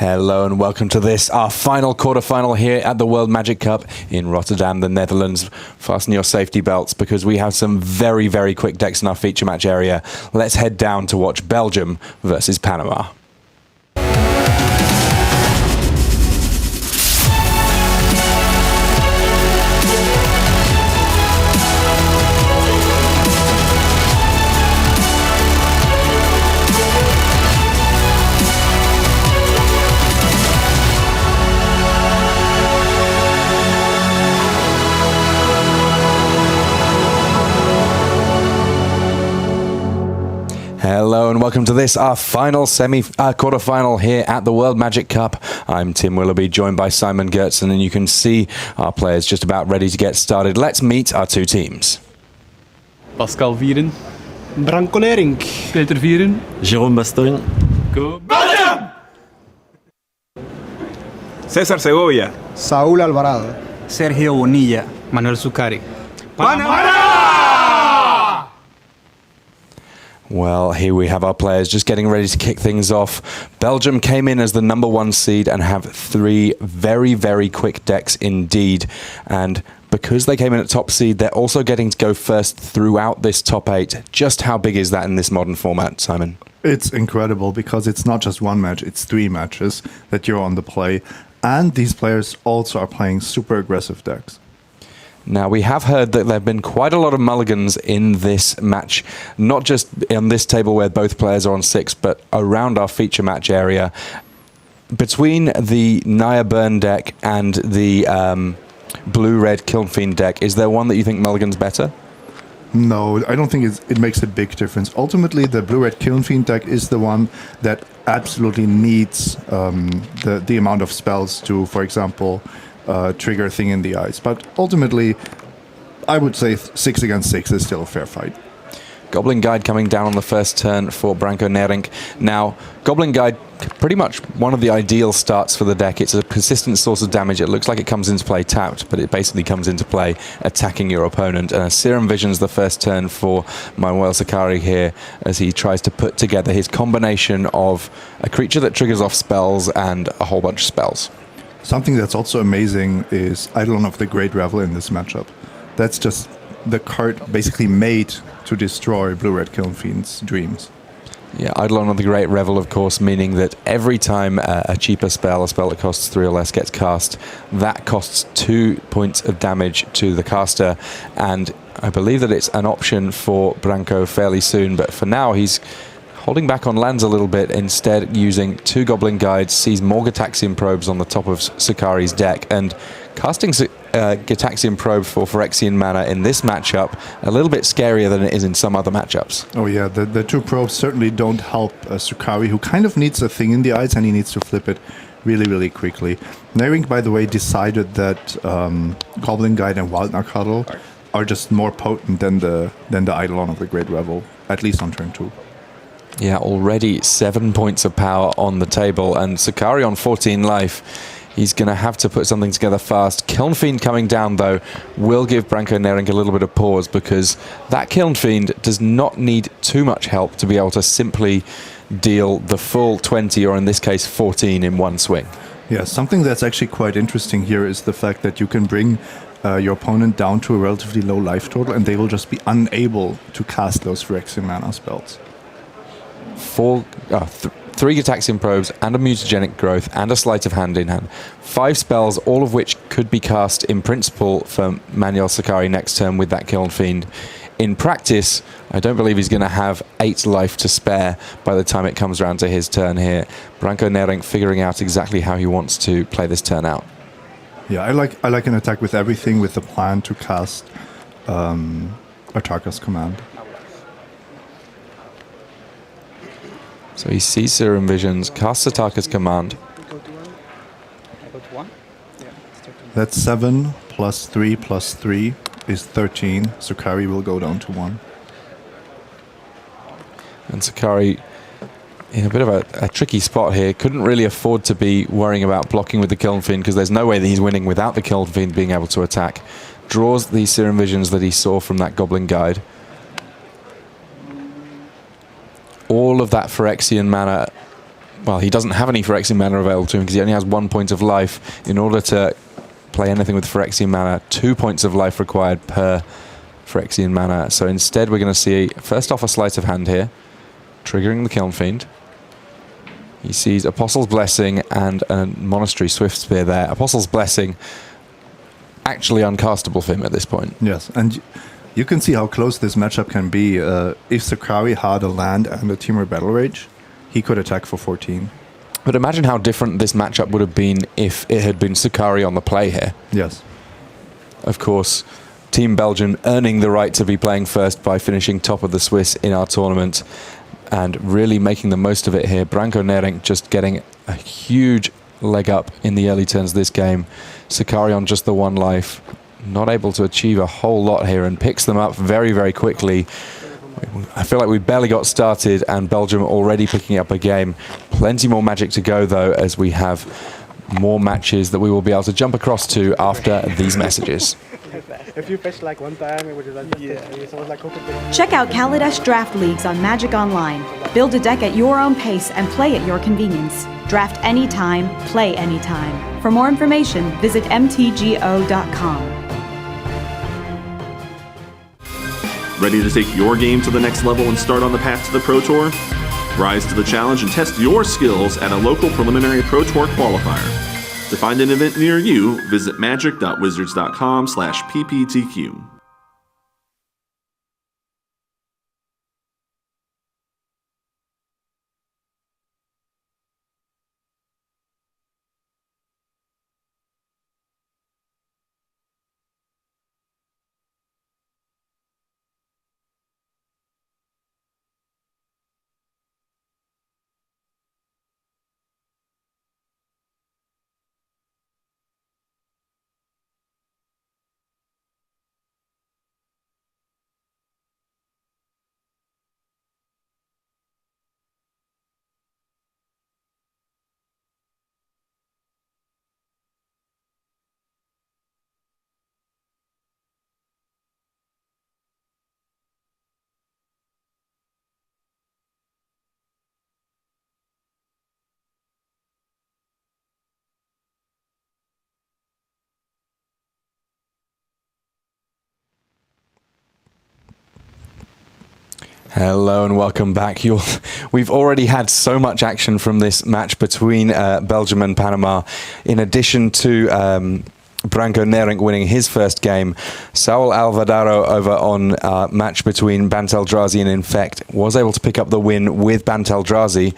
Hello and welcome to this, our final quarterfinal here at the World Magic Cup in Rotterdam, the Netherlands. Fasten your safety belts because we have some very, very quick decks in our feature match area. Let's head down to watch Belgium versus Panama. Hello and welcome to this, our final quarterfinal here at the World Magic Cup. I'm Tim Willoughby, joined by Simon Gertsen, and you can see our players just about ready to get started. Let's meet our two teams. Pascal Vieren. Branko Nering. Peter Vieren. Jérôme Bastogne. Go Belgium! César Segovia. Saúl Alvarado. Sergio Bonilla. Manuel Zuccari. Panama! Well, here we have our players just getting ready to kick things off. Belgium came in as the #1 seed and have three very, very quick decks indeed. And because they came in at top seed, they're also getting to go first throughout this top 8. Just how big is that in this modern format, Simon? It's incredible because it's not just one match, it's 3 matches that you're on the play. And these players also are playing super aggressive decks. Now, we have heard that there have been quite a lot of mulligans in this match, not just on this table where both players are on 6, but around our feature match area. Between the Naya Burn deck and the blue-red Kilnfiend deck, is there one that you think mulligan's better? No, I don't think it makes a big difference. Ultimately, the blue-red Kilnfiend deck is the one that absolutely needs the amount of spells to, for example, trigger Thing in the Eyes. But ultimately, I would say 6 against 6 is still a fair fight. Goblin Guide coming down on the first turn for Branko Nering. Now, Goblin Guide, pretty much one of the ideal starts for the deck. It's a persistent source of damage. It looks like it comes into play tapped, but it basically comes into play attacking your opponent. And Serum Vision's the first turn for Manuel Zuccari here as he tries to put together his combination of a creature that triggers off spells and a whole bunch of spells. Something that's also amazing is Eidolon of the Great Revel in this matchup. That's just the card basically made to destroy blue-red Kilnfiend's dreams. Yeah, Eidolon of the Great Revel, of course, meaning that every time a cheaper spell, a spell that costs 3 or less, gets cast, that costs 2 points of damage to the caster. And I believe that it's an option for Branko fairly soon, but for now he's holding back on lands a little bit, instead using 2 Goblin Guides, sees more Gitaxian Probes on the top of Zuccari's deck, and casting Gitaxian Probe for Phyrexian mana in this matchup a little bit scarier than it is in some other matchups. Oh yeah, the 2 probes certainly don't help Zuccari, who kind of needs a Thing in the Eyes and he needs to flip it really, really quickly. Nering, by the way, decided that Goblin Guide and Wild Narcoddle are just more potent than the Eidolon of the Great Revel, at least on turn 2. Yeah, already 7 points of power on the table, and Zuccari on 14 life. He's going to have to put something together fast. Kilnfiend coming down, though, will give Branko Nering a little bit of pause, because that Kilnfiend does not need too much help to be able to simply deal the full 20, or in this case 14, in one swing. Yeah, something that's actually quite interesting here is the fact that you can bring your opponent down to a relatively low life total, and they will just be unable to cast those Phyrexian mana spells. 3 Gitaxian Probes and a Mutagenic Growth and a Sleight of Hand in hand. 5 spells, all of which could be cast in principle for Manuel Zuccari next turn with that Kilnfiend. In practice, I don't believe he's going to have 8 life to spare by the time it comes around to his turn here. Branko Nering figuring out exactly how he wants to play this turn out. Yeah, I like an attack with everything, with the plan to cast Atarka's Command. So he sees Serum Visions, casts Atarka's Command. That's 7 plus 3 plus 3 is 13. Zuccari will go down to 1. And Zuccari in a bit of a tricky spot here. Couldn't really afford to be worrying about blocking with the Kilnfiend, because there's no way that he's winning without the Kilnfiend being able to attack. Draws the Serum Visions that he saw from that Goblin Guide. All of that Phyrexian mana well, he doesn't have any Phyrexian mana available to him because he only has 1 point of life. In order to play anything with Phyrexian mana, 2 points of life required per Phyrexian mana. So instead we're going to see, first off, a sleight of hand here, triggering the Kiln Fiend. He sees Apostle's Blessing and a Monastery Swift Spear there. Apostle's Blessing actually uncastable for him at this point. Yes, and you can see how close this matchup can be. If Sakari had a land and a Temur Battle Rage, he could attack for 14. But imagine how different this matchup would have been if it had been Sakari on the play here. Yes. Of course, Team Belgium earning the right to be playing first by finishing top of the Swiss in our tournament and really making the most of it here. Branko Nering just getting a huge leg up in the early turns of this game. Sakari on just the 1 life, not able to achieve a whole lot here, and picks them up very, very quickly. I feel like we barely got started and Belgium already picking up a game. Plenty more Magic to go though, as we have more matches that we will be able to jump across to after these messages. If you fetch like one time, it would just like Check out Kaladesh Draft Leagues on Magic Online. Build a deck at your own pace and play at your convenience. Draft anytime, play anytime. For more information, visit mtgo.com. Ready to take your game to the next level and start on the path to the Pro Tour? Rise to the challenge and test your skills at a local preliminary Pro Tour qualifier. To find an event near you, visit magic.wizards.com/pptq. Hello and welcome back. We've already had so much action from this match between Belgium and Panama. In addition to Branko Nering winning his first game, Saul Alvadaro over on match between Banteldrazi and Infect was able to pick up the win with Banteldrazi.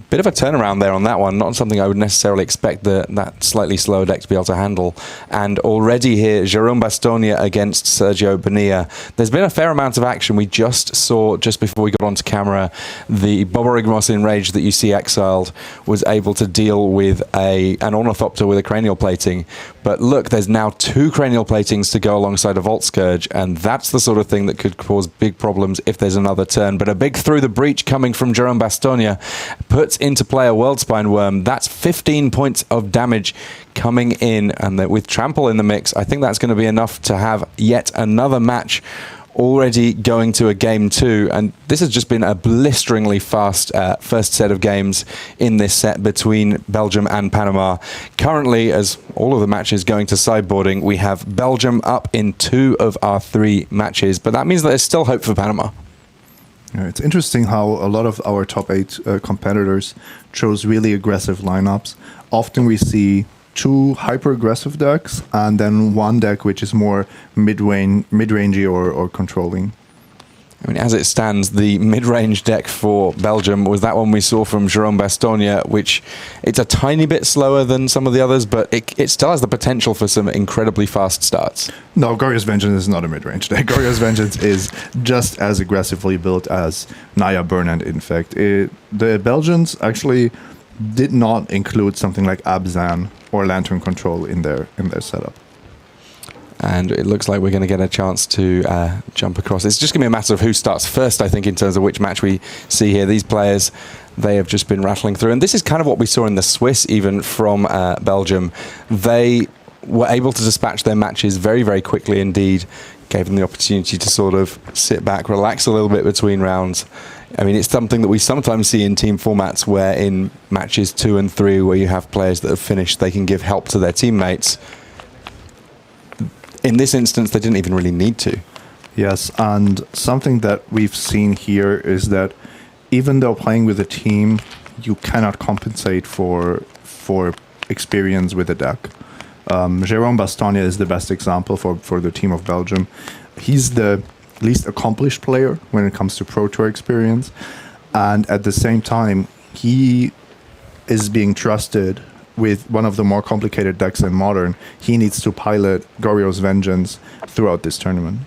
Bit of a turnaround there on that one, not something I would necessarily expect that slightly slower deck to be able to handle. And already here, Jérôme Bastogne against Sergio Bonilla. There's been a fair amount of action. We just saw, just before we got onto camera, the Boborygmos Enraged that you see exiled was able to deal with an Ornithopter with a cranial plating. But look, there's now 2 cranial platings to go alongside a Vault Scourge, and that's the sort of thing that could cause big problems if there's another turn. But a big Through the Breach coming from Jérôme Bastogne puts into play a Worldspine Worm. That's 15 points of damage coming in, and that with Trample in the mix, I think that's going to be enough to have yet another match already going to a game 2, and this has just been a blisteringly fast first set of games in this set between Belgium and Panama. Currently, as all of the matches going to sideboarding, we have Belgium up in 2 of our 3 matches, but that means that there's still hope for Panama. Yeah, it's interesting how a lot of our top 8 competitors chose really aggressive lineups. Often we see 2 hyper-aggressive decks, and then 1 deck which is more mid-rangey or controlling. I mean, as it stands, the mid-range deck for Belgium was that one we saw from Jérôme Bastogne, which it's a tiny bit slower than some of the others, but it still has the potential for some incredibly fast starts. No, Gorya's Vengeance is not a mid-range deck. Gorya's Vengeance is just as aggressively built as Naya Burn and Infect. The Belgians actually did not include something like Abzan or Lantern Control in their setup. And it looks like we're going to get a chance to jump across. It's just going to be a matter of who starts first, I think, in terms of which match we see here. These players, they have just been rattling through. And this is kind of what we saw in the Swiss, even from Belgium. They were able to dispatch their matches very, very quickly indeed, gave them the opportunity to sort of sit back, relax a little bit between rounds. I mean, it's something that we sometimes see in team formats where in matches 2 and 3 where you have players that have finished, they can give help to their teammates. In this instance, they didn't even really need to. Yes, and something that we've seen here is that even though playing with a team, you cannot compensate for experience with a deck. Jérôme Bastogne is the best example for the team of Belgium. He's the least accomplished player when it comes to Pro Tour experience, and at the same time, he is being trusted with one of the more complicated decks in Modern. He needs to pilot Goryo's Vengeance throughout this tournament.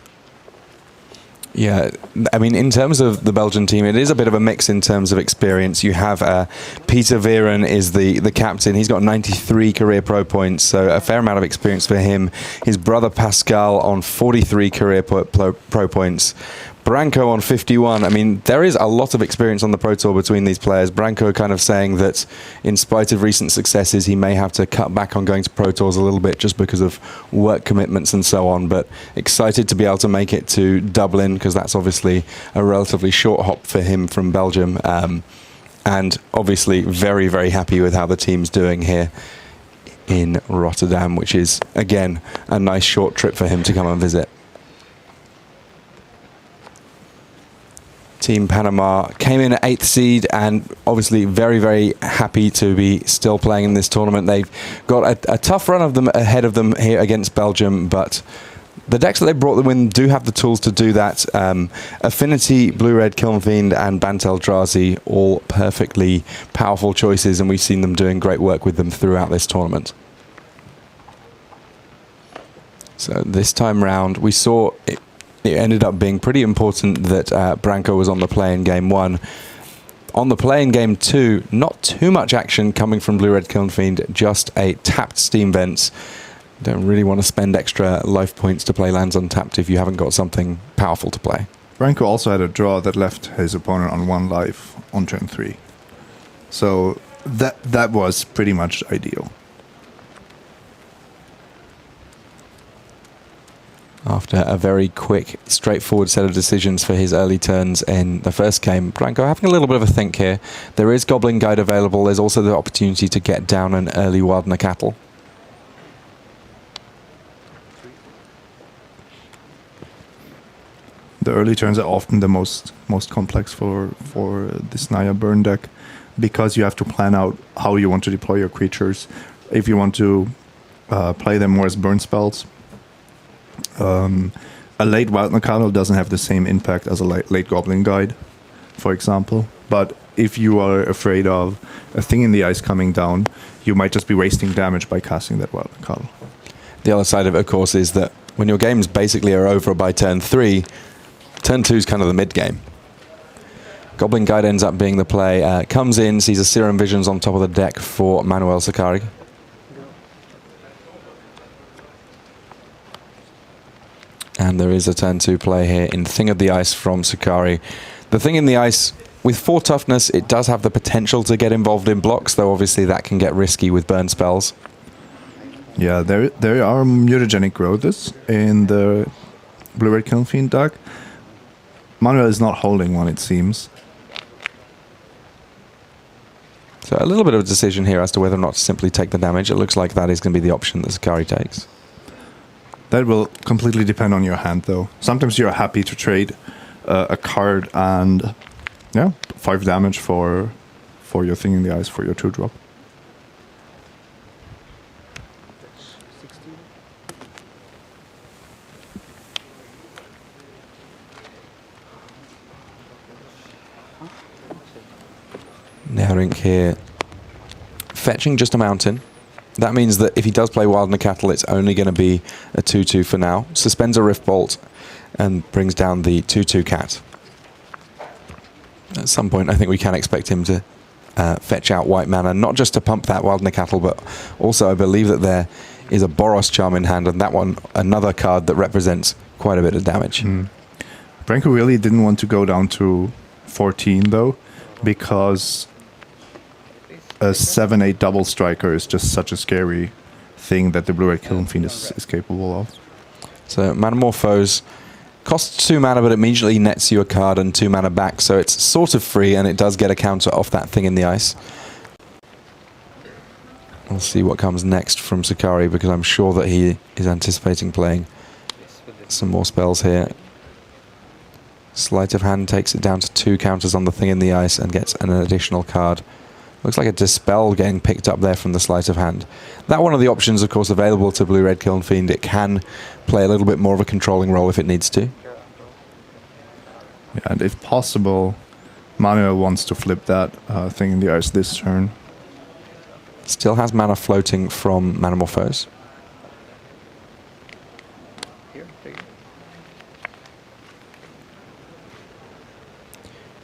Yeah, I mean, in terms of the Belgian team, it is a bit of a mix in terms of experience. You have Peter Vieren is the captain. He's got 93 career pro points, so a fair amount of experience for him. His brother Pascal on 43 career pro points. Branko on 51. I mean, there is a lot of experience on the Pro Tour between these players. Branko kind of saying that in spite of recent successes, he may have to cut back on going to Pro Tours a little bit just because of work commitments and so on, but excited to be able to make it to Dublin because that's obviously a relatively short hop for him from Belgium. And obviously very, very happy with how the team's doing here in Rotterdam, which is, again, a nice short trip for him to come and visit. Team Panama came in at 8th seed and obviously very, very happy to be still playing in this tournament. They've got a tough run of them ahead of them here against Belgium, but the decks that they brought them in do have the tools to do that. Affinity, Blue-Red, Kiln Fiend and Bantel Drazi, all perfectly powerful choices, and we've seen them doing great work with them throughout this tournament. So this time round, we saw it ended up being pretty important that Branko was on the play in game 1. On the play in game 2, not too much action coming from Blue-Red Kiln Fiend, just a tapped Steam Vents. Don't really want to spend extra life points to play lands untapped if you haven't got something powerful to play. Branko also had a draw that left his opponent on 1 life on turn 3. So that was pretty much ideal. After a very quick, straightforward set of decisions for his early turns in the first game, Branko having a little bit of a think here. There is Goblin Guide available. There's also the opportunity to get down an early Wildner Cattle. The early turns are often the most complex for this Naya burn deck because you have to plan out how you want to deploy your creatures. If you want to play them more as burn spells, a late Wildner Cattle doesn't have the same impact as a late Goblin Guide, for example. But if you are afraid of a thing in the ice coming down, you might just be wasting damage by casting that Wildner Cattle. The other side of it, of course, is that when your games basically are over by turn 3, turn 2 is kind of the mid-game. Goblin Guide ends up being the play. Comes in, sees a Serum Visions on top of the deck for Manuel Sakari. And there is a turn 2 play here in Thing of the Ice from Sakari. The Thing in the Ice, with 4 toughness, it does have the potential to get involved in blocks, though obviously that can get risky with burn spells. Yeah, there are mutagenic growths in the Blue-Red Kiln Fiend deck. Manuel is not holding one, it seems. So a little bit of a decision here as to whether or not to simply take the damage. It looks like that is going to be the option that Sakari takes. That will completely depend on your hand, though. Sometimes you're happy to trade a card and, yeah, 5 damage for your Thing in the Ice, for your 2-drop. Nehrink here, fetching just a mountain. That means that if he does play Wildner Cattle, it's only going to be a 2-2 for now. Suspends a Rift Bolt and brings down the 2-2 cat. At some point, I think we can expect him to fetch out white mana, not just to pump that Wildner Cattle, but also I believe that there is a Boros Charm in hand, and that one, another card that represents quite a bit of damage. Branko really didn't want to go down to 14, though, because a 7/8 double striker is just such a scary thing that the Blue-Red Kiln Fiend is capable of. So Manamorphose costs 2 mana, but immediately nets you a card and 2 mana back, so it's sort of free, and it does get a counter off that thing in the ice. We'll see what comes next from Sakari, because I'm sure that he is anticipating playing some more spells here. Sleight of Hand takes it down to 2 counters on the thing in the ice and gets an additional card. Looks like a Dispel getting picked up there from the Sleight of Hand. That one of the options, of course, available to Blue-Red Kiln Fiend. It can play a little bit more of a controlling role if it needs to. Yeah, and if possible, Manuel wants to flip that thing in the ice this turn. Still has mana floating from Manamorphose.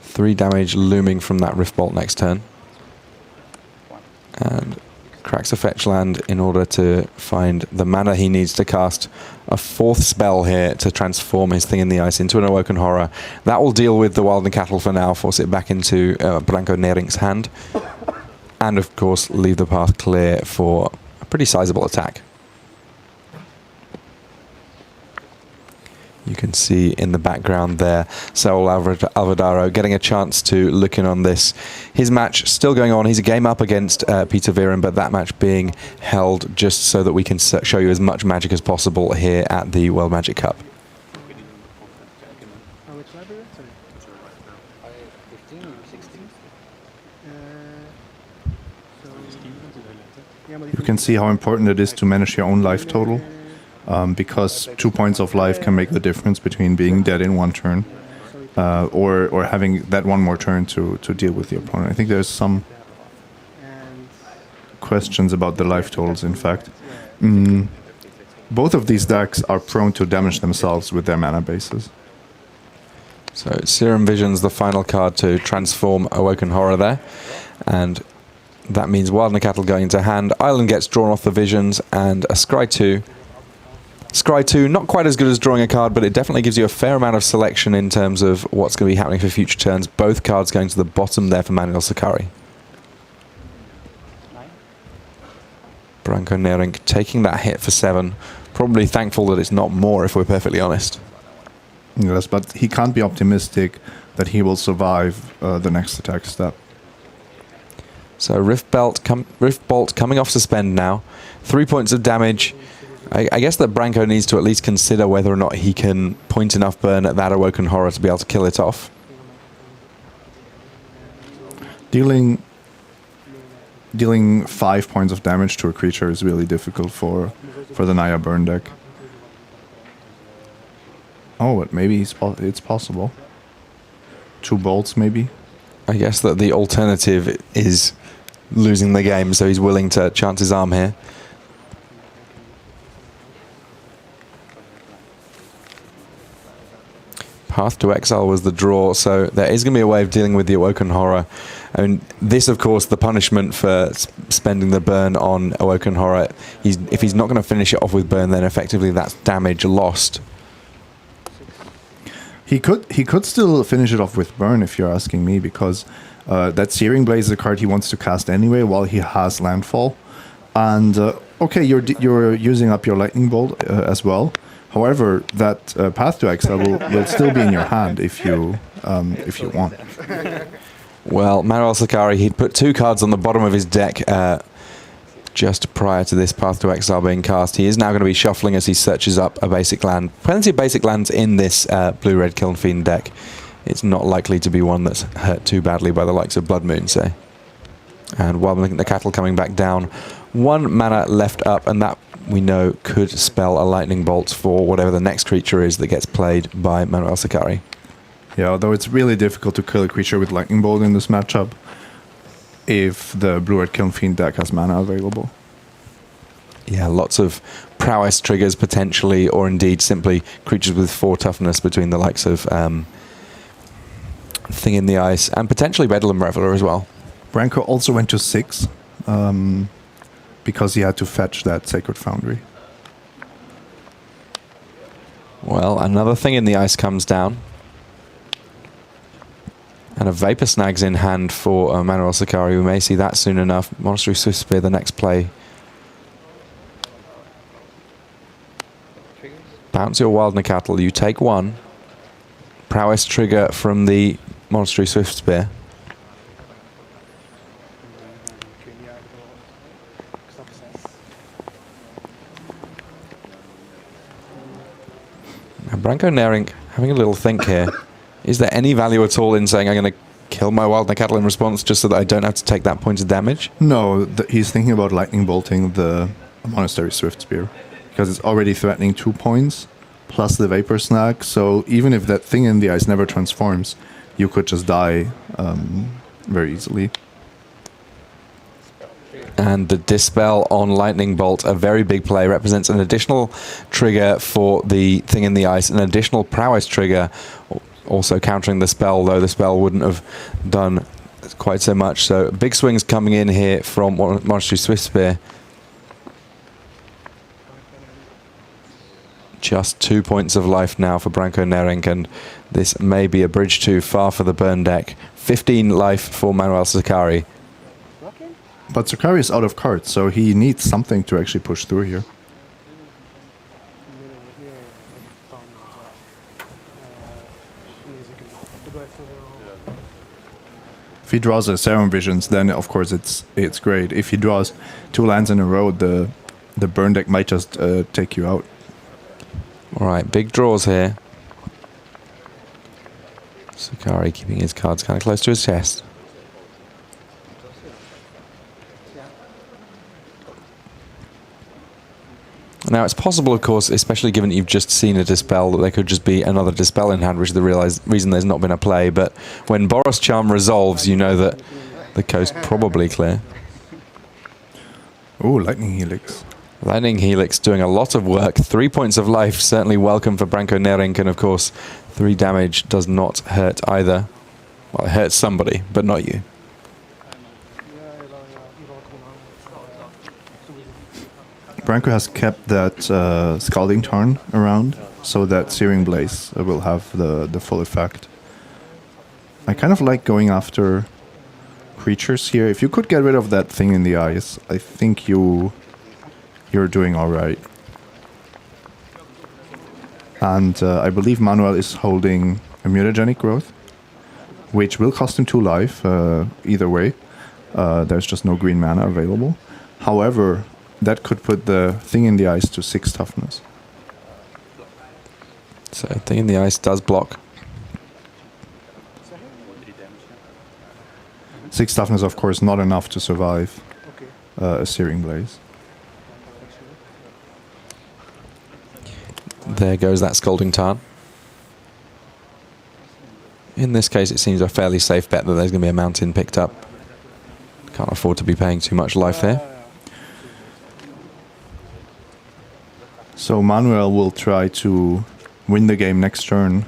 Three damage looming from that Rift Bolt next turn. And cracks a fetch land in order to find the mana he needs to cast a 4th spell here to transform his thing in the ice into an Awoken Horror. That will deal with the Wilden Cattle for now, force it back into Branko Nerink's hand. And of course leave the path clear for a pretty sizable attack. You can see in the background there, Saul Alvadaro getting a chance to look in on this. His match still going on. He's a game up against Peter Viren, but that match being held just so that we can show you as much Magic as possible here at the World Magic Cup. You can see how important it is to manage your own life total. Because 2 points of life can make the difference between being dead in one turn or having that one more turn to deal with the opponent. I think there's some questions about the life totals, in fact. Both of these decks are prone to damage themselves with their mana bases. So Serum Vision's the final card to transform Awoken Horror there. And that means Wilden Cattle going into hand. Island gets drawn off the Visions, and a Scry 2. Scry 2, not quite as good as drawing a card, but it definitely gives you a fair amount of selection in terms of what's going to be happening for future turns. Both cards going to the bottom there for Manuel Sakari. Branko Nerink taking that hit for 7. Probably thankful that it's not more, if we're perfectly honest. Yes, but he can't be optimistic that he will survive the next attack step. So Rift Bolt coming off suspend now. 3 points of damage. I guess that Branko needs to at least consider whether or not he can point enough burn at that Awoken Horror to be able to kill it off. Dealing 5 points of damage to a creature is really difficult for the Naya burn deck. Oh, but maybe it's possible. 2 bolts, maybe. I guess that the alternative is losing the game, so he's willing to chance his arm here. Path to Exile was the draw, so there is going to be a way of dealing with the Awoken Horror. I mean, this, of course, the punishment for spending the burn on Awoken Horror. If he's not going to finish it off with burn, then effectively that's damage lost. He could still finish it off with burn, if you're asking me, because that Searing Blade is a card he wants to cast anyway while he has landfall. And okay, you're using up your Lightning Bolt as well. However, that Path to Exile will still be in your hand if you want. Well, Manuel Sakari, he'd put 2 cards on the bottom of his deck just prior to this Path to Exile being cast. He is now going to be shuffling as he searches up a basic land. Plenty of basic lands in this Blue-Red Kiln Fiend deck. It's not likely to be one that's hurt too badly by the likes of Blood Moon, say. And Wilden the Cattle coming back down. 1 mana left up, and that we know could spell a Lightning Bolt for whatever the next creature is that gets played by Manuel Sakari. Yeah, although it's really difficult to kill a creature with Lightning Bolt in this matchup if the Blue-Red Kiln Fiend deck has mana available. Yeah, lots of prowess triggers potentially, or indeed simply creatures with 4 toughness between the likes of Thing in the Ice and potentially Bedlam Reveler as well. Branko also went to 6 because he had to fetch that Sacred Foundry. Well, another Thing in the Ice comes down. And a Vapor Snag's in hand for Manuel Sakari. We may see that soon enough. Monastery Swift Spear, the next play. Bounce your Wild Nakatl. You take one. Prowess trigger from the Monastery Swift Spear. Now Branko Nering having a little think here. Is there any value at all in saying I'm going to kill my Wild Nakatl in response just so that I don't have to take that point of damage? No, he's thinking about lightning bolting the Monastery Swift Spear because it's already threatening 2 points plus the Vapor Snag. So even if that thing in the ice never transforms, you could just die very easily. And the Dispel on Lightning Bolt, a very big play, represents an additional trigger for the thing in the ice, an additional Prowess trigger, also countering the spell, though the spell wouldn't have done quite so much. So big swings coming in here from Monastery Swift Spear. Just 2 points of life now for Branko Nering, and this may be a bridge too far for the burn deck. 15 life for Manuel Sakari. But Sakari is out of cards, so he needs something to actually push through here. If he draws a Serum Visions, then of course it's great. If he draws 2 lands in a row, the burn deck might just take you out. All right, big draws here. Sakari keeping his cards kind of close to his chest. Now, it's possible, of course, especially given that you've just seen a Dispel, that there could just be another Dispel in hand, which is the reason there's not been a play. But when Boros Charm resolves, you know that the coast probably clear. Oh, Lightning Helix. Lightning Helix doing a lot of work. 3 points of life, certainly welcome for Branko Nering, and of course, 3 damage does not hurt either. Well, it hurts somebody, but not you. Branko has kept that Scalding Tarn around, so that Searing Blaze will have the full effect. I kind of like going after creatures here. If you could get rid of that thing in the eyes, I think you're doing all right. And I believe Manuel is holding a Mutagenic Growth, which will cost him 2 life either way. There's just no green mana available. However, that could put the thing in the ice to 6 toughness. So thing in the ice does block. 6 toughness, of course, not enough to survive a Searing Blaze. There goes that Scalding Tarn. In this case, it seems a fairly safe bet that there's going to be a mountain picked up. Can't afford to be paying too much life there. So Manuel will try to win the game next turn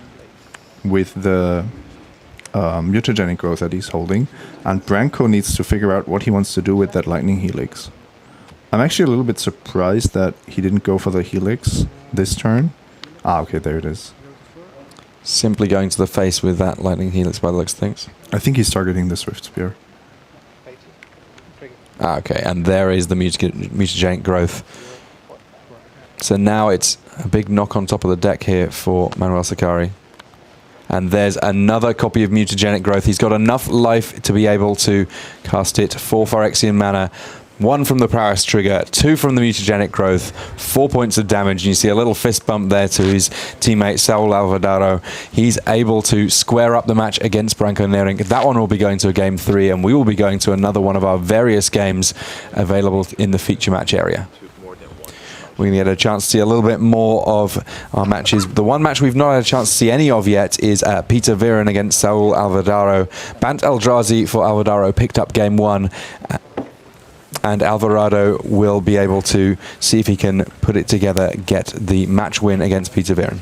with the Mutagenic Growth that he's holding, and Branko needs to figure out what he wants to do with that Lightning Helix. I'm actually a little bit surprised that he didn't go for the Helix this turn. Ah, okay, there it is. Simply going to the face with that Lightning Helix by the looks of things. I think he's targeting the Swift Spear. Ah, okay, and there is the Mutagenic Growth. So now it's a big knock on top of the deck here for Manuel Sakari. And there's another copy of Mutagenic Growth. He's got enough life to be able to cast it. 4 Phyrexian mana, 1 from the Prowess trigger, 2 from the Mutagenic Growth, 4 points of damage. And you see a little fist bump there to his teammate Saul Alvarado. He's able to square up the match against Branko Nering. That one will be going to a game 3, and we will be going to another one of our various games available in the feature match area. We're going to get a chance to see a little bit more of our matches. The one match we've not had a chance to see any of yet is Peter Viren against Saul Alvarado. Bant Eldrazi for Alvarado picked up game 1. And Alvarado will be able to see if he can put it together, get the match win against Peter Viren.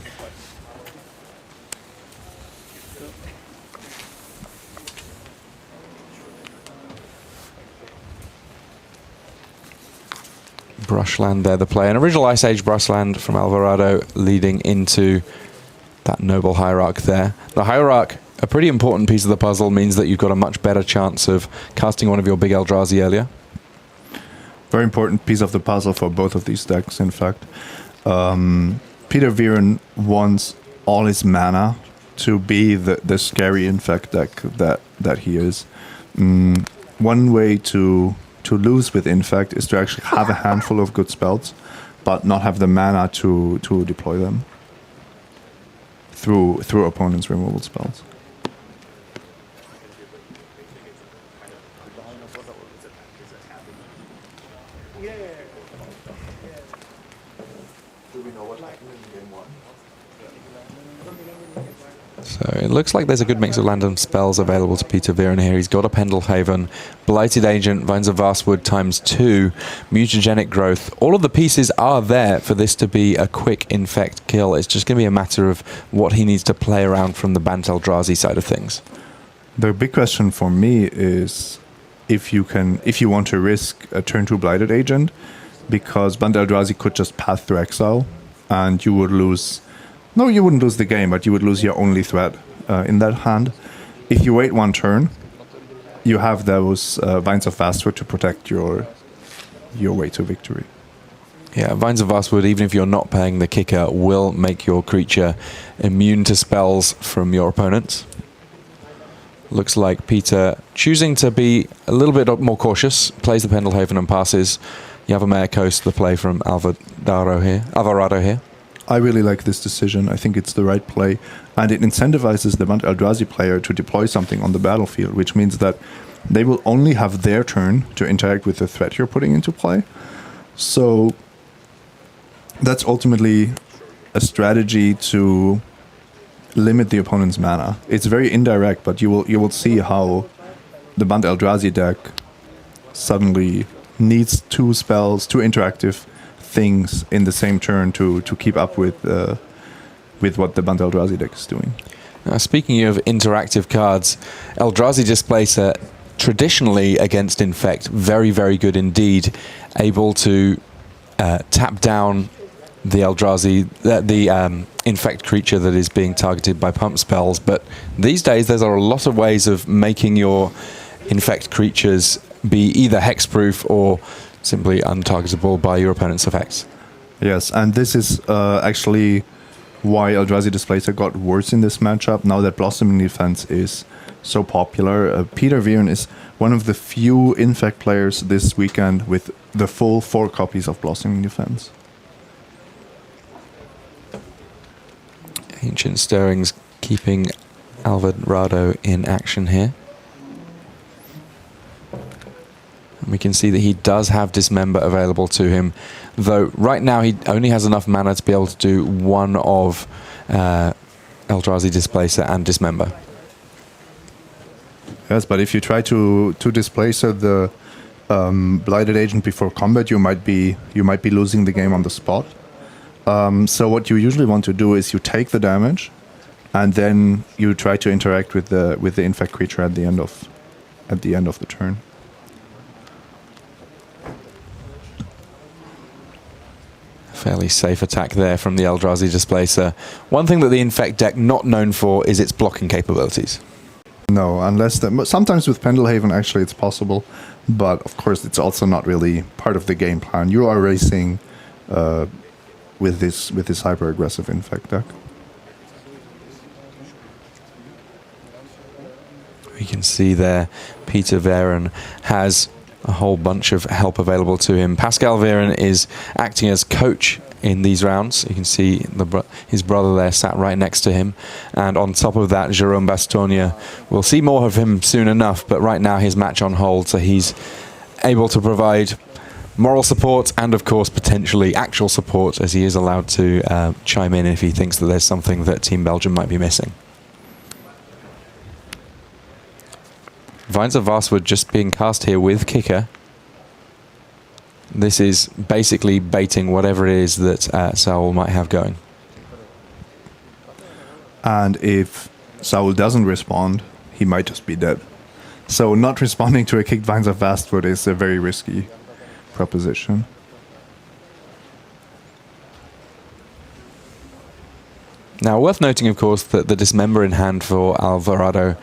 Brushland there, the play. An original Ice Age Brushland from Alvarado leading into that Noble Hierarch there. The Hierarch, a pretty important piece of the puzzle, means that you've got a much better chance of casting one of your big Eldrazi earlier. Very important piece of the puzzle for both of these decks, in fact. Peter Peter Viren wants all his mana to be the scary infect deck that he is. One way to lose with infect is to actually have a handful of good spells, but not have the mana to deploy them through opponents' removal spells. So it looks like there's a good mix of land and spells available to Peter Viren here. He's got a Pendelhaven, Blighted Agent, Vines of Vastwood ×2, Mutagenic Growth. All of the pieces are there for this to be a quick infect kill. It's just going to be a matter of what he needs to play around from the Bant Eldrazi side of things. The big question for me is if you want to risk a turn 2 Blighted Agent, because Bant Eldrazi could just path through exile and you would lose. No, you wouldn't lose the game, but you would lose your only threat in that hand. If you wait one turn, you have those Vines of Vastwood to protect your way to victory. Yeah, Vines of Vastwood, even if you're not paying the kicker, will make your creature immune to spells from your opponents. Looks like Peter choosing to be a little bit more cautious, plays the Pendelhaven and passes. Yavimaya Coast, the play from Alvarado here. I really like this decision. I think it's the right play, and it incentivizes the Bant Eldrazi player to deploy something on the battlefield, which means that they will only have their turn to interact with the threat you're putting into play. So that's ultimately a strategy to limit the opponent's mana. It's very indirect, but you will see how the Bant Eldrazi deck suddenly needs 2 spells, 2 interactive things in the same turn to keep up with what the Bant Eldrazi deck is doing. Now, speaking of interactive cards, Eldrazi Displacer traditionally against Infect, very, very good indeed, able to tap down the Eldrazi, the Infect creature that is being targeted by pump spells, but these days there are a lot of ways of making your Infect creatures be either hexproof or simply untargetable by your opponent's effects. Yes, and this is actually why Eldrazi Displacer got worse in this matchup, now that Blossoming Defense is so popular. Peter Viren is one of the few Infect players this weekend with the full 4 copies of Blossoming Defense. Ancient Stirrings keeping Alvarado in action here. And we can see that he does have Dismember available to him, though right now he only has enough mana to be able to do one of Eldrazi Displacer and Dismember. Yes, but if you try to displace the Blighted Agent before combat, you might be losing the game on the spot. So what you usually want to do is you take the damage, and then you try to interact with the Infect creature at the end of the turn. Fairly safe attack there from the Eldrazi Displacer. One thing that the Infect deck not known for is its blocking capabilities. No, unless sometimes with Pendelhaven actually it's possible, but of course it's also not really part of the game plan. You are racing with this hyper aggressive Infect deck. We can see there Peter Viren has a whole bunch of help available to him. Pascal Viren is acting as coach in these rounds. You can see his brother there sat right next to him. And on top of that, Jerome Bastogne. We'll see more of him soon enough, but right now his match on hold, so he's able to provide moral support and, of course, potentially actual support, as he is allowed to chime in if he thinks that there's something that Team Belgium might be missing. Vines of Vastwood just being cast here with kicker. This is basically baiting whatever it is that Saul might have going. And if Saul doesn't respond, he might just be dead. So not responding to a kicked Vines of Vastwood is a very risky proposition. Now, worth noting, of course, that the Dismember in hand for Alvarado,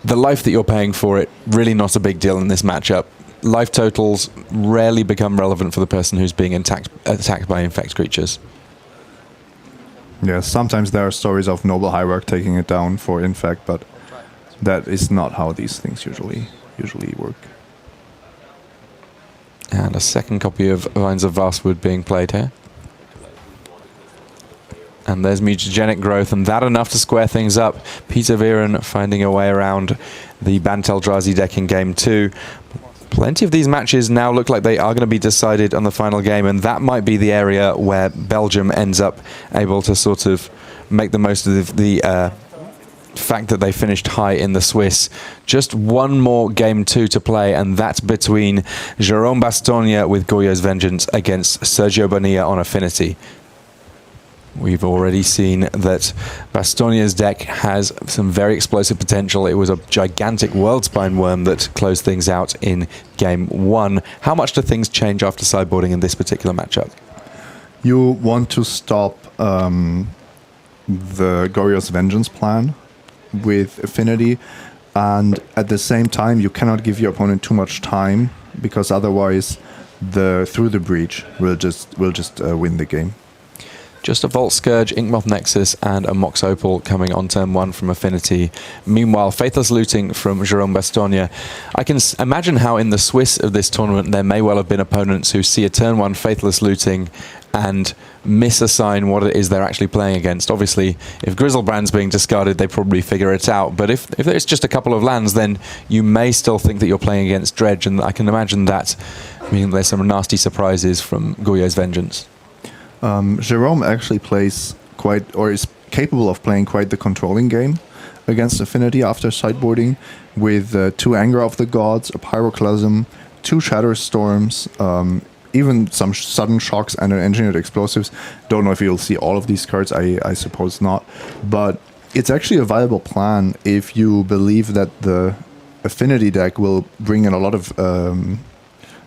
the life that you're paying for it, really not a big deal in this matchup. Life totals rarely become relevant for the person who's being attacked by Infect creatures. Yeah, sometimes there are stories of Noble Hierarch taking it down for Infect, but that is not how these things usually work. And a second copy of Vines of Vastwood being played here. And there's Mutagenic Growth, and that enough to square things up. Peter Viren finding a way around the Bant Eldrazi deck in game 2. Plenty of these matches now look like they are going to be decided on the final game, and that might be the area where Belgium ends up able to sort of make the most of the fact that they finished high in the Swiss. Just one more game 2 to play, and that's between Jérôme Bastogne with Goyo's Vengeance against Sergio Bonilla on Affinity. We've already seen that Bastogne's deck has some very explosive potential. It was a gigantic Worldspine Worm that closed things out in game 1. How much do things change after sideboarding in this particular matchup? You want to stop the Goyo's Vengeance plan with Affinity, and at the same time you cannot give your opponent too much time, because otherwise Through the Breach will just win the game. Just a Volt Scourge, Inkmoth Nexus, and a Mox Opal coming on turn 1 from Affinity. Meanwhile, Faithless Looting from Jérôme Bastogne. I can imagine how in the Swiss of this tournament there may well have been opponents who see a turn 1 Faithless Looting and misassign what it is they're actually playing against. Obviously, if Griselbrand's being discarded, they probably figure it out. But if it's just a couple of lands, then you may still think that you're playing against Dredge, and I can imagine that. I mean, there's some nasty surprises from Goyo's Vengeance. Jérôme actually plays is capable of playing quite the controlling game against Affinity after sideboarding, with 2 Anger of the Gods, a Pyroclasm, 2 Shatter Storms, even some Sudden Shocks and an Engineered Explosives. Don't know if you'll see all of these cards, I suppose not. But it's actually a viable plan if you believe that the Affinity deck will bring in a lot of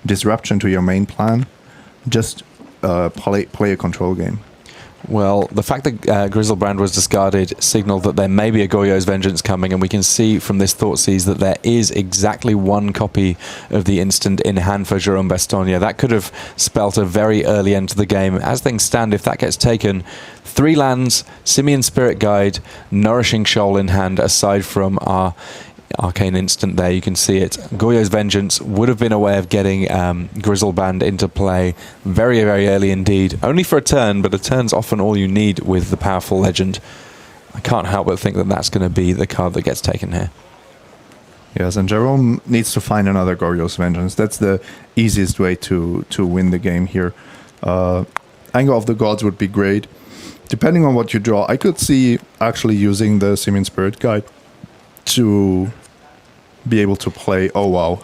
disruption to your main plan. Just play a control game. Well, the fact that Griselbrand was discarded signaled that there may be a Goyo's Vengeance coming, and we can see from this Thoughtseize that there is exactly 1 copy of the instant in hand for Jérôme Bastogne. That could have spelt a very early end to the game. As things stand, if that gets taken, 3 lands, Simian Spirit Guide, Nourishing Shoal in hand, aside from our Arcane Instant there, you can see it. Goyo's Vengeance would have been a way of getting Griselbrand into play very, very early indeed. Only for a turn, but a turn's often all you need with the powerful legend. I can't help but think that that's going to be the card that gets taken here. Yes, and Jérôme needs to find another Goyo's Vengeance. That's the easiest way to win the game here. Anger of the Gods would be great. Depending on what you draw, I could see actually using the Simian Spirit Guide to be able to play. Oh wow.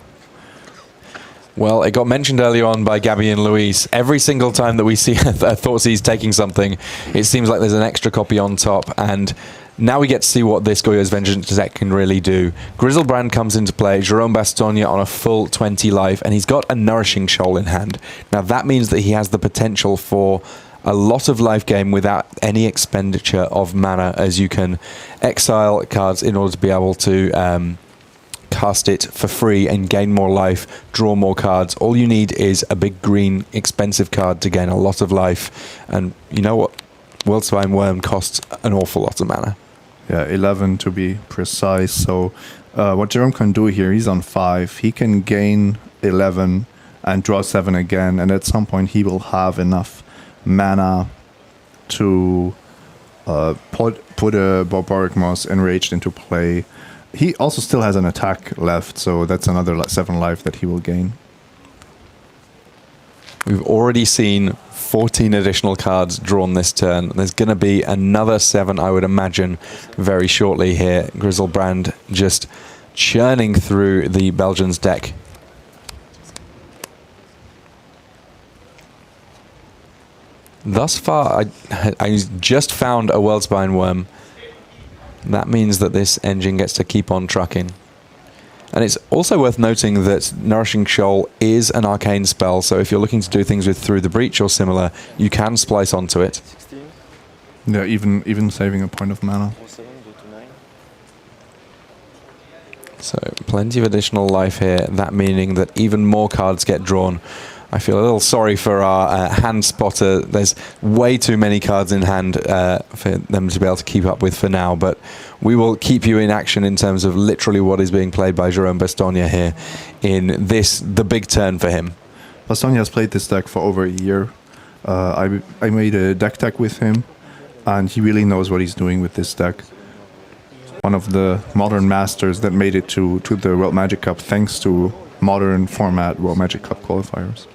Well, it got mentioned earlier on by Gabby and Luis. Every single time that we see a Thoughtseize taking something, it seems like there's an extra copy on top, and now we get to see what this Goyo's Vengeance deck can really do. Griselbrand comes into play, Jérôme Bastogne on a full 20 life, and he's got a Nourishing Shoal in hand. Now that means that he has the potential for a lot of life gain without any expenditure of mana, as you can exile cards in order to be able to cast it for free and gain more life, draw more cards. All you need is a big green expensive card to gain a lot of life, and you know what? Worldspine Worm costs an awful lot of mana. Yeah, 11 to be precise. So what Jérôme can do here, he's on 5. He can gain 11 and draw 7 again, and at some point he will have enough mana to put a Barbaric Moss Enraged into play. He also still has an attack left, so that's another 7 life that he will gain. We've already seen 14 additional cards drawn this turn. There's going to be another 7, I would imagine, very shortly here. Griselbrand just churning through the Belgians' deck. Thus far, I just found a Worldspine Worm. That means that this engine gets to keep on trucking. And it's also worth noting that Nourishing Shoal is an arcane spell, so if you're looking to do things with Through the Breach or similar, you can splice onto it. Yeah, even saving a point of mana. So plenty of additional life here, that meaning that even more cards get drawn. I feel a little sorry for our hand spotter. There's way too many cards in hand for them to be able to keep up with for now, but we will keep you in action in terms of literally what is being played by Jerome Bastogne here in the big turn for him. Bastogne has played this deck for over a year. I made a deck tag with him, and he really knows what he's doing with this deck. One of the modern masters that made it to the World Magic Cup thanks to modern format World Magic Cup qualifiers.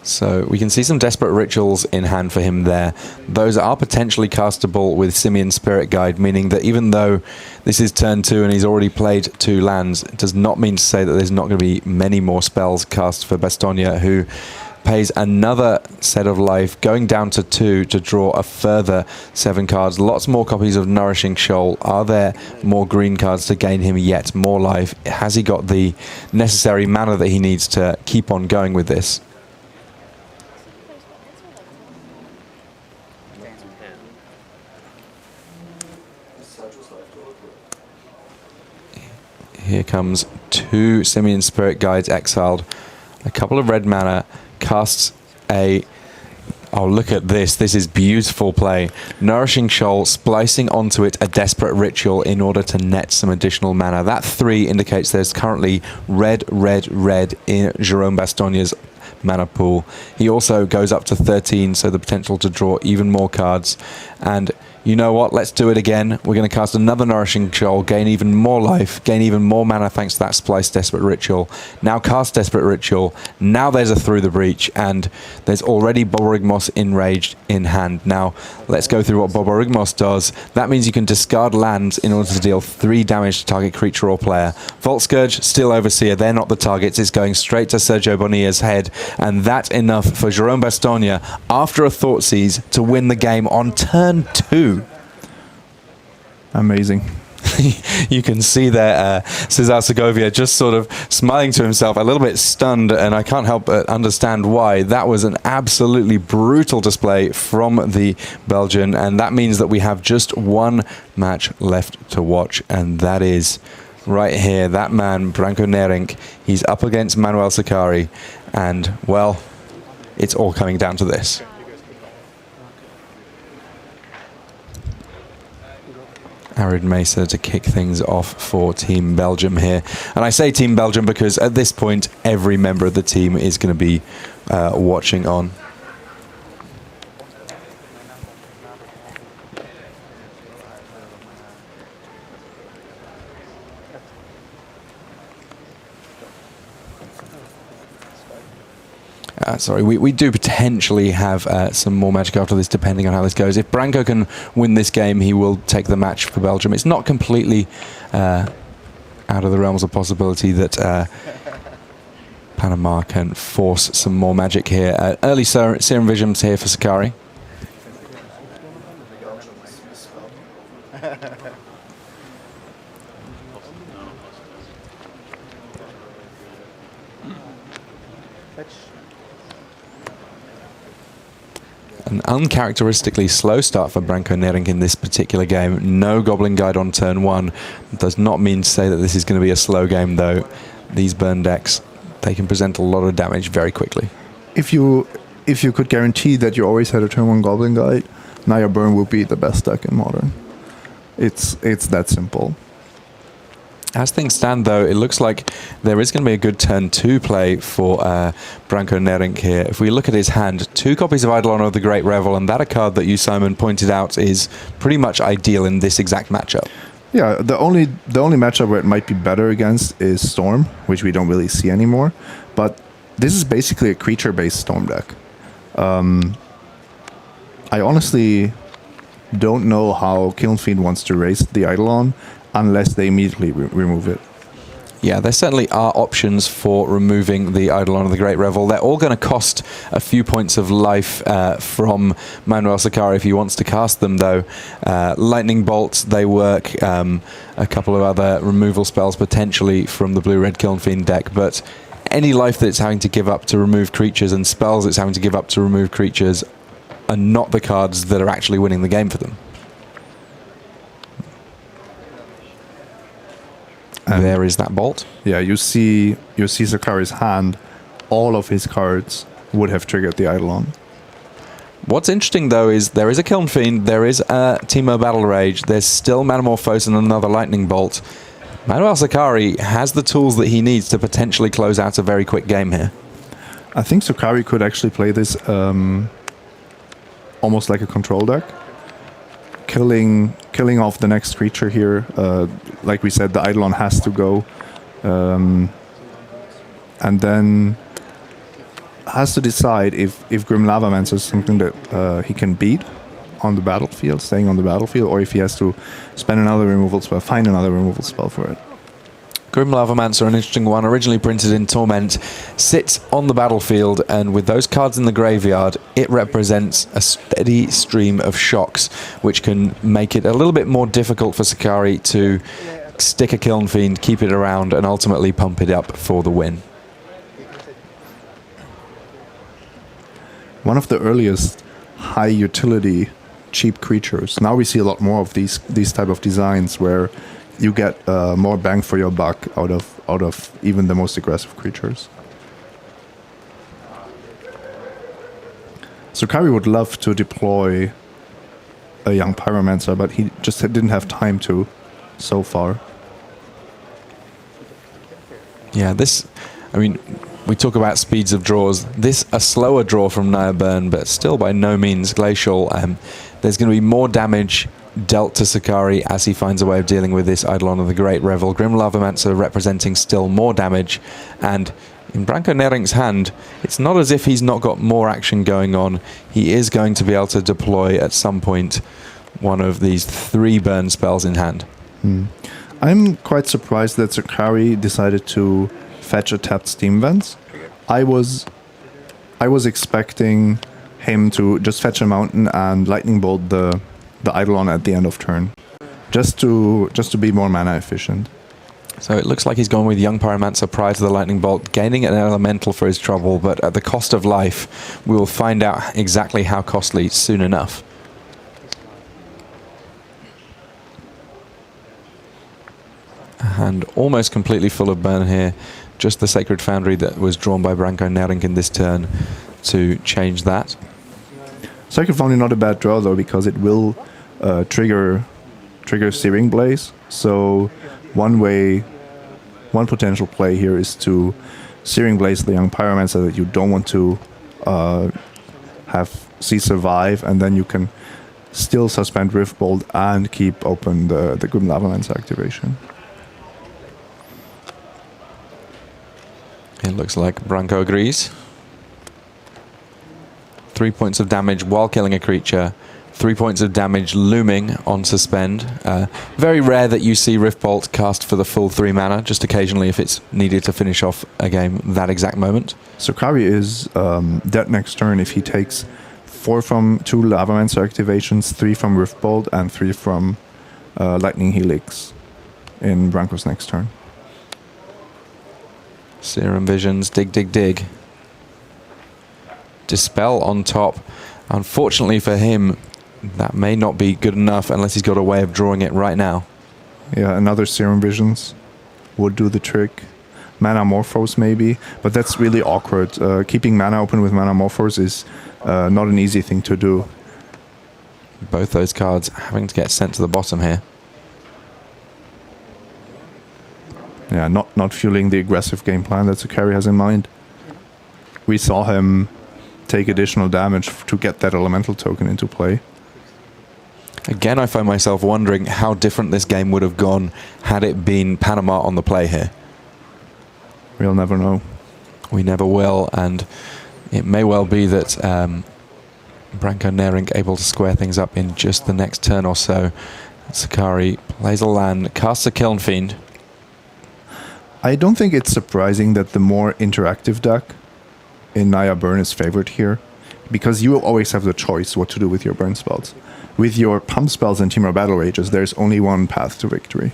So we can see some Desperate Rituals in hand for him there. Those are potentially castable with Simian Spirit Guide, meaning that even though this is turn 2 and he's already played 2 lands, it does not mean to say that there's not going to be many more spells cast for Bastogne, who pays another set of life, going down to 2 to draw a further 7 cards. Lots more copies of Nourishing Shoal. Are there more green cards to gain him yet more life? Has he got the necessary mana that he needs to keep on going with this? Here comes 2 Simian Spirit Guides exiled, a couple of red mana, casts a... Oh, look at this. This is beautiful play. Nourishing Shoal, splicing onto it a Desperate Ritual in order to net some additional mana. That 3 indicates there's currently red, red, red in Jerome Bastogne's mana pool. He also goes up to 13, so the potential to draw even more cards. And you know what? Let's do it again. We're going to cast another Nourishing Shoal, gain even more life, gain even more mana thanks to that Splice Desperate Ritual. Now cast Desperate Ritual. Now there's a Through the Breach, and there's already Boborygmos Enraged in hand. Now let's go through what Boborygmos does. That means you can discard lands in order to deal 3 damage to target creature or player. Vault Scourge, still Overseer. They're not the targets. It's going straight to Sergio Bonilla's head, and that's enough for Jerome Bastogne after a Thoughtseize to win the game on turn 2. Amazing. You can see there Cesar Segovia just sort of smiling to himself, a little bit stunned, and I can't help but understand why. That was an absolutely brutal display from the Belgian, and that means that we have just 1 match left to watch, and that is right here. That man, Branko Nerink, he's up against Manuel Sakari, and, well, it's all coming down to this. Arid Mesa to kick things off for Team Belgium here. And I say Team Belgium because at this point, every member of the team is going to be watching on. Sorry, we do potentially have some more magic after this, depending on how this goes. If Branko can win this game, he will take the match for Belgium. It's not completely out of the realms of possibility that Panama can force some more magic here. Early Serum Visions here for Sakari. An uncharacteristically slow start for Branko Nerink in this particular game. No Goblin Guide on turn 1. Does not mean to say that this is going to be a slow game, though. These burn decks, they can present a lot of damage very quickly. If you could guarantee that you always had a turn 1 Goblin Guide, Naya Burn would be the best deck in Modern. It's that simple. As things stand, though, it looks like there is going to be a good turn 2 play for Branko Nerink here. If we look at his hand, 2 copies of Eidolon of the Great Revel, and that a card that you, Simon, pointed out is pretty much ideal in this exact matchup. Yeah, the only matchup where it might be better against is Storm, which we don't really see anymore. But this is basically a creature-based Storm deck. I honestly don't know how Kiln Fiend wants to raise the Eidolon unless they immediately remove it. Yeah, there certainly are options for removing the Eidolon of the Great Revel. They're all going to cost a few points of life from Manuel Sakari if he wants to cast them, though. Lightning Bolts, they work. A couple of other removal spells potentially from the Blue-Red Kiln Fiend deck, but any life that it's having to give up to remove creatures and spells it's having to give up to remove creatures are not the cards that are actually winning the game for them. And there is that bolt. Yeah, you see Sakari's hand all of his cards would have triggered the Eidolon. What's interesting, though, is there is a Kiln Fiend, there is a Teemo Battle Rage, there's still Manamorphose and another Lightning Bolt. Manuel Sakari has the tools that he needs to potentially close out a very quick game here. I think Sakari could actually play this almost like a control deck. Killing off the next creature here. Like we said, the Eidolon has to go. And then has to decide if Grim Lavamancer is something that he can beat on the battlefield, staying on the battlefield, or if he has to spend another removal spell, find another removal spell for it. Grim Lavamancer, an interesting one, originally printed in Torment, sits on the battlefield, and with those cards in the graveyard, it represents a steady stream of shocks, which can make it a little bit more difficult for Sakari to stick a Kiln Fiend, keep it around, and ultimately pump it up for the win. One of the earliest high utility cheap creatures. Now we see a lot more of these type of designs where you get more bang for your buck out of even the most aggressive creatures. Sakari would love to deploy a young Pyromancer, but he just didn't have time to so far. Yeah, I mean, we talk about speeds of draws. This, a slower draw from Naya Burn, but still by no means glacial. There's going to be more damage dealt to Sakari as he finds a way of dealing with this Eidolon of the Great Revel. Grim Lavamancer representing still more damage, and in Branko Nerink's hand, it's not as if he's not got more action going on. He is going to be able to deploy at some point one of these 3 burn spells in hand. I'm quite surprised that Sakari decided to fetch a tapped Steam Vents. I was expecting him to just fetch a mountain and lightning bolt the Eidolon at the end of turn, just to be more mana efficient. So it looks like he's gone with Young Pyromancer prior to the Lightning Bolt, gaining an elemental for his trouble, but at the cost of life. We will find out exactly how costly soon enough. And almost completely full of burn here. Just the Sacred Foundry that was drawn by Branko Nerink in this turn to change that. Sacred Foundry not a bad draw though, because it will trigger Searing Blaze. So one potential play here is to Searing Blaze the Young Pyromancer that you don't want to see survive, and then you can still suspend Rift Bolt and keep open the Grim Lavamancer activation. It looks like Branko agrees. 3 points of damage while killing a creature. 3 points of damage looming on suspend. Very rare that you see Rift Bolt cast for the full 3 mana, just occasionally if it's needed to finish off a game that exact moment. Sakari is dead next turn if he takes 4 from 2 Lavamancer activations, 3 from Rift Bolt, and 3 from Lightning Helix in Branko's next turn. Serum Visions, dig, dig, dig. Dispel on top. Unfortunately for him, that may not be good enough unless he's got a way of drawing it right now. Yeah, another Serum Visions would do the trick. Manamorphose maybe, but that's really awkward. Keeping mana open with Manamorphose is not an easy thing to do. Both those cards having to get sent to the bottom here. Yeah, not fueling the aggressive game plan that Sakari has in mind. We saw him take additional damage to get that elemental token into play. Again, I find myself wondering how different this game would have gone had it been Panama on the play here. We'll never know. We never will, and it may well be that Branko Nerink able to square things up in just the next turn or so. Sakari plays a land, casts a Kiln Fiend. I don't think it's surprising that the more interactive deck in Naya Burn is favored here, because you will always have the choice what to do with your burn spells. With your pump spells and Teemo Battle Rages, there's only one path to victory.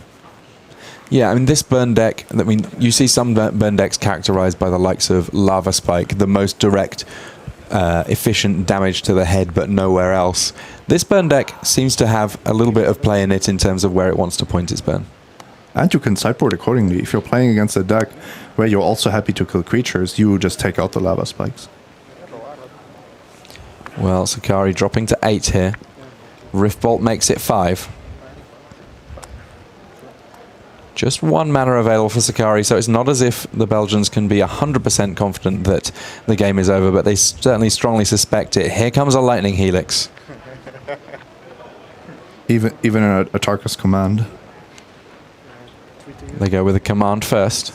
Yeah, I mean, this burn deck, I mean, you see some burn decks characterized by the likes of Lava Spike, the most direct, efficient damage to the head, but nowhere else. This burn deck seems to have a little bit of play in it in terms of where it wants to point its burn. And you can sideboard accordingly. If you're playing against a deck where you're also happy to kill creatures, you just take out the lava spikes. Well, Sakari dropping to 8 here. Riftbolt makes it 5. Just 1 mana available for Sakari, so it's not as if the Belgians can be 100% confident that the game is over, but they certainly strongly suspect it. Here comes a Lightning Helix. Even a Tarkus command. They go with a command first.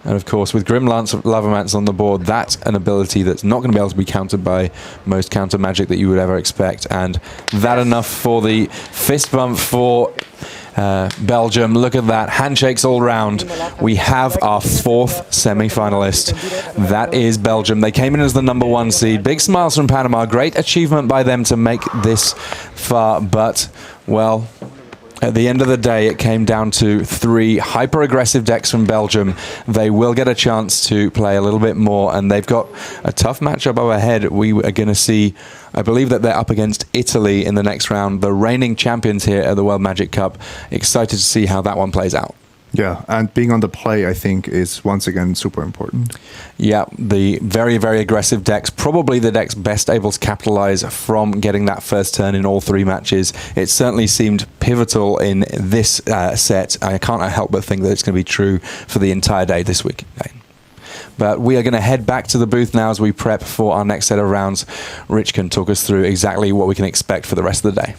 And of course, with Grim Lavamance on the board, that's an ability that's not going to be able to be countered by most counter magic that you would ever expect. And that enough for the fist bump for Belgium. Look at that. Handshakes all round. We have our 4th semi-finalist. That is Belgium. They came in as the #1 seed. Big smiles from Panama. Great achievement by them to make this far. But, well, at the end of the day, it came down to 3 hyper-aggressive decks from Belgium. They will get a chance to play a little bit more, and they've got a tough matchup up ahead. We are going to see, I believe that they're up against Italy in the next round, the reigning champions here at the World Magic Cup. Excited to see how that one plays out. Yeah, and being on the play, I think, is once again super important. Yeah, the very, very aggressive decks, probably the decks best able to capitalize from getting that first turn in all 3 matches. It certainly seemed pivotal in this set. I can't help but think that it's going to be true for the entire day this week. But we are going to head back to the booth now as we prep for our next set of rounds. Rich can talk us through exactly what we can expect for the rest of the day.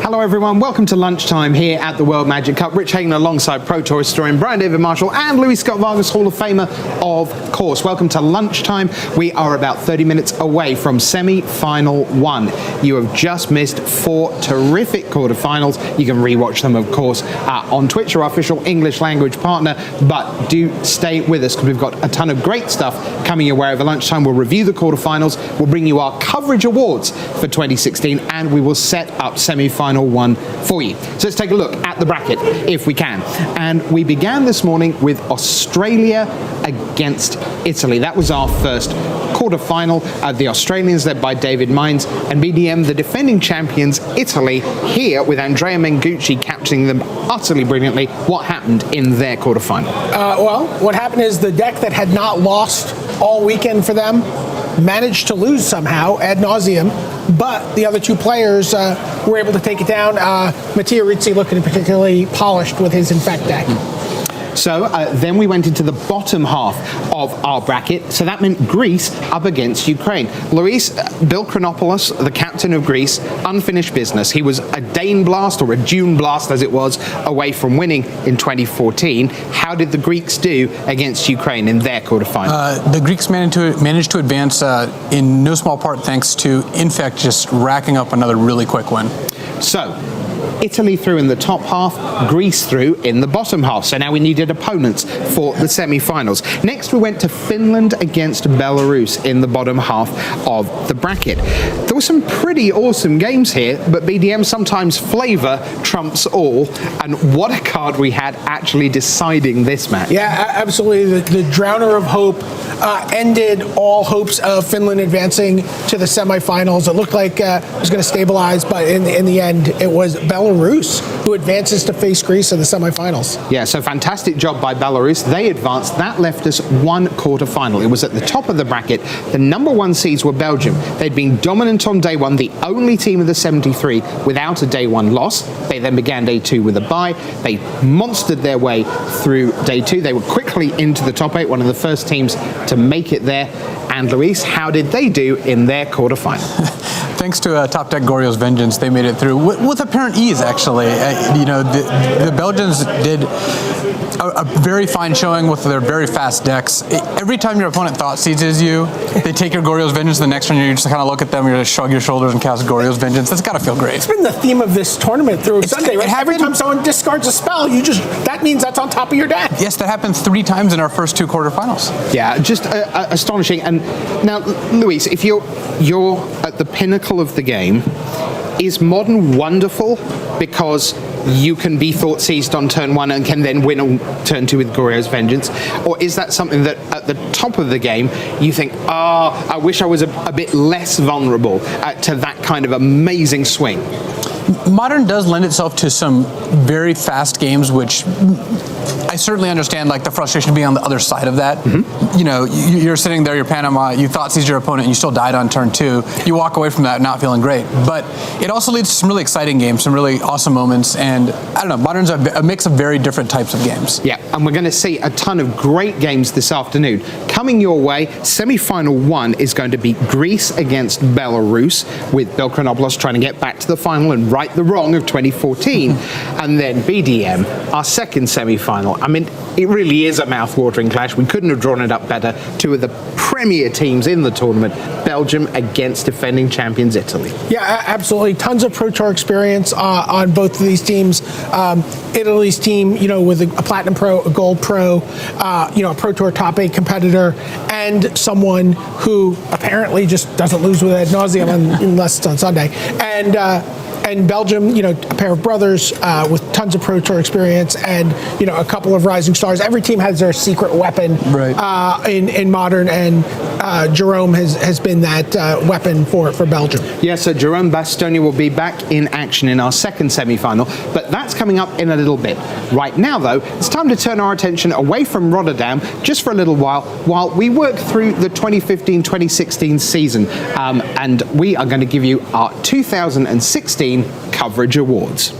Hello everyone, welcome to lunchtime here at the World Magic Cup. Rich Hagen alongside Pro Tour historian Brian David Marshall and Louis Scott Vargas, Hall of Famer, of course. Welcome to lunchtime. We are about 30 minutes away from semi-final 1. You have just missed 4 terrific quarterfinals. You can rewatch them, of course, on Twitch, our official English language partner, but do stay with us because we've got a ton of great stuff coming your way over lunchtime. We'll review the quarterfinals, we'll bring you our coverage awards for 2016, and we will set up semi-final 1 for you. So let's take a look at the bracket if we can. And we began this morning with Australia against Italy. That was our first quarterfinal. The Australians led by David Mines, and BDM, the defending champions, Italy, here with Andrea Mengucci captaining them utterly brilliantly. What happened in their quarterfinal? Well, what happened is the deck that had not lost all weekend for them managed to lose somehow ad nauseum, but the other 2 players were able to take it down. Mattia Rizzi looking particularly polished with his Infect deck. So then we went into the bottom half of our bracket. So that meant Greece up against Ukraine. Luis, Bill Chronopoulos, the captain of Greece, unfinished business. He was a Dane blast, or a June blast as it was, away from winning in 2014. How did the Greeks do against Ukraine in their quarterfinal? The Greeks managed to advance in no small part thanks to, in fact, just racking up another really quick win. So, Italy through in the top half, Greece through in the bottom half. So now we needed opponents for the semi-finals. Next we went to Finland against Belarus in the bottom half of the bracket. There were some pretty awesome games here, but BDM, sometimes flavour trumps all. And what a card we had actually deciding this match. Yeah, absolutely. The Drowner of Hope ended all hopes of Finland advancing to the semifinals. It looked like it was going to stabilize, but in the end, it was Belarus who advances to face Greece in the semifinals. Yeah, so fantastic job by Belarus. They advanced. That left us one quarterfinal. It was at the top of the bracket. The number one seeds were Belgium. They'd been dominant on day one, the only team of the 73 without a day one loss. They then began day two with a bye. They monstered their way through day two. They were quickly into the top eight, one of the first teams to make it there. And Luis, how did they do in their quarterfinal? Thanks to Top Deck Goryo's Vengeance, they made it through with apparent ease, actually. The Belgians did a very fine showing with their very fast decks. Every time your opponent thought seizes you, they take your Goryo's Vengeance. The next one, you just kind of look at them, you just shrug your shoulders and cast Goryo's Vengeance. That's got to feel great. It's been the theme of this tournament through Sunday, right? Every time someone discards a spell, that means that's on top of your deck. Yes, that happened 3 times in our first 2 quarterfinals. Yeah, just astonishing. And now, Luis, if you're at the pinnacle of the game, is Modern wonderful because you can be thought seized on turn 1 and can then win on turn 2 with Goryo's Vengeance? Or is that something that at the top of the game you think, I wish I was a bit less vulnerable to that kind of amazing swing? Modern does lend itself to some very fast games, which I certainly understand, like the frustration of being on the other side of that. Mm-hmm. You know, you're sitting there, you're Panama, you thought seized your opponent, and you still died on turn 2. You walk away from that not feeling great. But it also leads to some really exciting games, some really awesome moments, and I don't know, Modern's a mix of very different types of games. Yeah, and we're going to see a ton of great games this afternoon. Coming your way, semi-final 1 is going to be Greece against Belarus, with Bill Chronopoulos trying to get back to the final and right the wrong of 2014. And then BDM, our second semi-final. I mean, it really is a mouth-watering clash. We couldn't have drawn it up better. 2 of the premier teams in the tournament, Belgium against defending champions Italy. Yeah, absolutely. Tons of Pro Tour experience on both of these teams. Italy's team, with a Platinum Pro, a Gold Pro, a Pro Tour top 8 competitor, and someone who apparently just doesn't lose with ad nauseum unless it's on Sunday. And Belgium, a pair of brothers with tons of Pro Tour experience and, a couple of rising stars. Every team has their secret weapon in Modern, and Jerome has been that weapon for Belgium. Yeah, so Jerome Bastoni will be back in action in our second semi-final, but that's coming up in a little bit. Right now, though, it's time to turn our attention away from Rotterdam just for a little while we work through the 2015-2016 season, and we are going to give you our 2016 Coverage Awards.